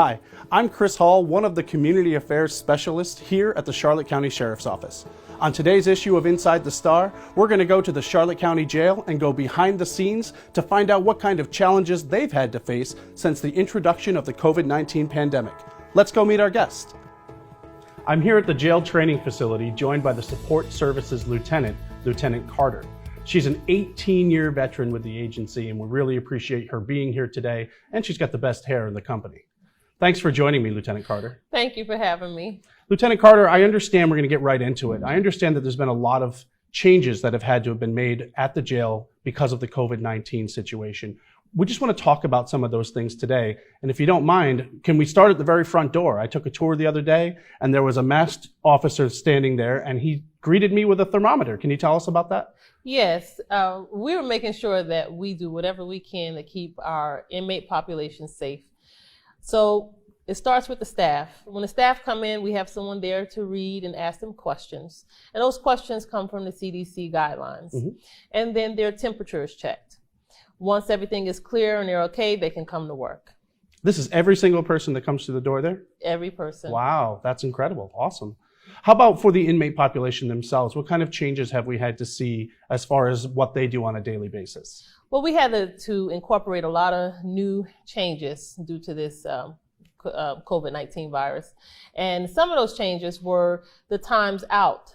Hi, I'm Chris Hall, one of the Community Affairs Specialists here at the Charlotte County Sheriff's Office. On today's issue of Inside the Star, we're going to go to the Charlotte County Jail and go behind the scenes to find out what kind of challenges they've had to face since the introduction of the COVID-19 pandemic. Let's go meet our guest. I'm here at the jail training facility joined by the Support Services Lieutenant, Lieutenant Carter. She's an 18-year veteran with the agency, and we really appreciate her being here today, and she's got the best hair in the company. Thanks for joining me, Lieutenant Carter. Thank you for having me. Lieutenant Carter, I understand we're going to get right into it. I understand that there's been a lot of changes that have had to have been made at the jail because of the COVID-19 situation. We just want to talk about some of those things today. And if you don't mind, can we start at the very front door? I took a tour the other day, and there was a masked officer standing there, and he greeted me with a thermometer. Can you tell us about that? Yes, we were making sure that we do whatever we can to keep our inmate population safe. So it starts with the staff. When the staff come in, we have someone there to read and ask them questions. And those questions come from the CDC guidelines. And then their temperature is checked. Once everything is clear and they're okay, they can come to work. This is every single person that comes through the door there? Every person. Wow, that's incredible. Awesome. How about for the inmate population themselves? What kind of changes have we had to see as far as what they do on a daily basis? Well, we had to incorporate a lot of new changes due to this COVID-19 virus. And some of those changes were the times out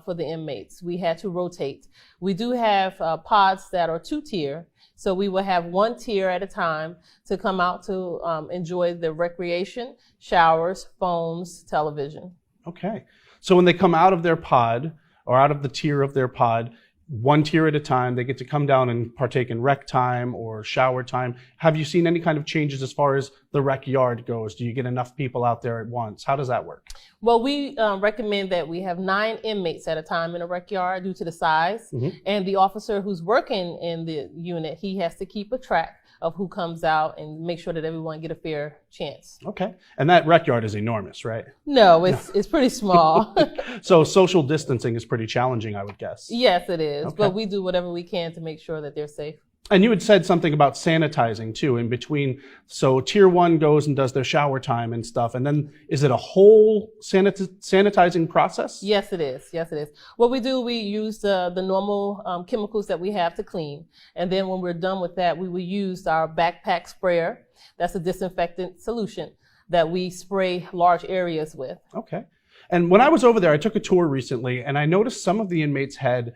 for the inmates. We had to rotate. We do have pods that are two-tier. So we will have one tier at a time to come out to enjoy the recreation, showers, phones, television. Okay. So when they come out of their pod or out of the tier of their pod, one tier at a time, they get to come down and partake in rec time or shower time. Have you seen any kind of changes as far as the rec yard goes? Do you get enough people out there at once? How does that work? Well, we recommend that we have 9 inmates at a time in a rec yard due to the size. And the officer who's working in the unit, he has to keep a track of who comes out and make sure that everyone get a fair chance. Okay. And that rec yard is enormous, right? No, it's pretty small. So social distancing is pretty challenging, I would guess. Yes, it is. Okay. But we do whatever we can to make sure that they're safe. And you had said something about sanitizing too in between. So tier 1 goes and does their shower time and stuff. And then is it a whole sanitizing process? Yes, it is. Yes, it is. What we do, we use the normal chemicals that we have to clean. And then when we're done with that, we will use our backpack sprayer. That's a disinfectant solution that we spray large areas with. Okay. And when I was over there, I took a tour recently and I noticed some of the inmates had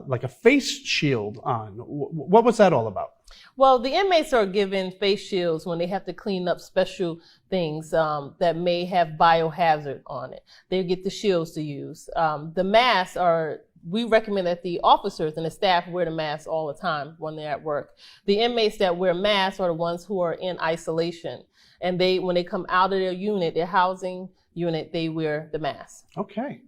like a face shield on. What was that all about? Well, the inmates are given face shields when they have to clean up special things that may have biohazard on it. They get the shields to use. The masks we recommend that the officers and the staff wear the masks all the time when they're at work. The inmates that wear masks are the ones who are in isolation. And when they come out of their unit, their housing unit, they wear the mask. Okay.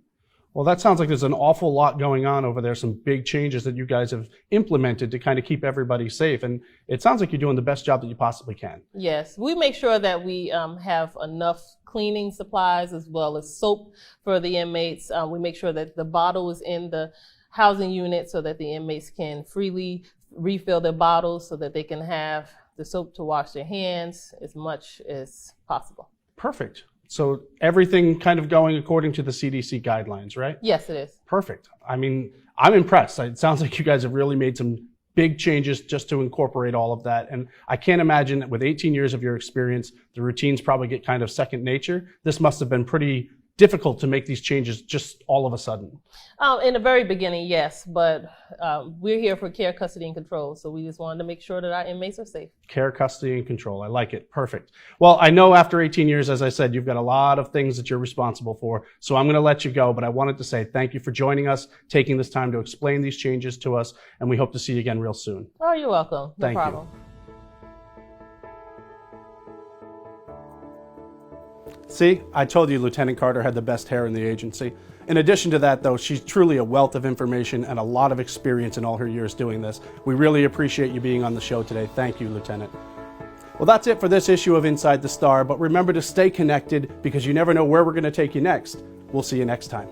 Well, that sounds like there's an awful lot going on over there, some big changes that you guys have implemented to kind of keep everybody safe. And it sounds like you're doing the best job that you possibly can. Yes, we make sure that we have enough cleaning supplies as well as soap for the inmates. We make sure that the bottle is in the housing unit so that the inmates can freely refill their bottles so that they can have the soap to wash their hands as much as possible. Perfect. So everything kind of going according to the CDC guidelines, right? Yes, it is. Perfect. I mean, I'm impressed. It sounds like you guys have really made some big changes just to incorporate all of that. And I can't imagine that with 18 years of your experience, the routines probably get kind of second nature. This must have been pretty difficult to make these changes just all of a sudden. In the very beginning, yes, but we're here for care, custody, and control. So we just wanted to make sure that our inmates are safe. Care, custody, and control. I like it. Perfect. Well, I know after 18 years, as I said, you've got a lot of things that you're responsible for. So I'm going to let you go, but I wanted to say thank you for joining us, taking this time to explain these changes to us, and we hope to see you again real soon. Oh, you're welcome. No problem. Thank you. See, I told you Lieutenant Carter had the best hair in the agency. In addition to that, though, she's truly a wealth of information and a lot of experience in all her years doing this. We really appreciate you being on the show today. Thank you, Lieutenant. Well, that's it for this issue of Inside the Star, but remember to stay connected because you never know where we're going to take you next. We'll see you next time.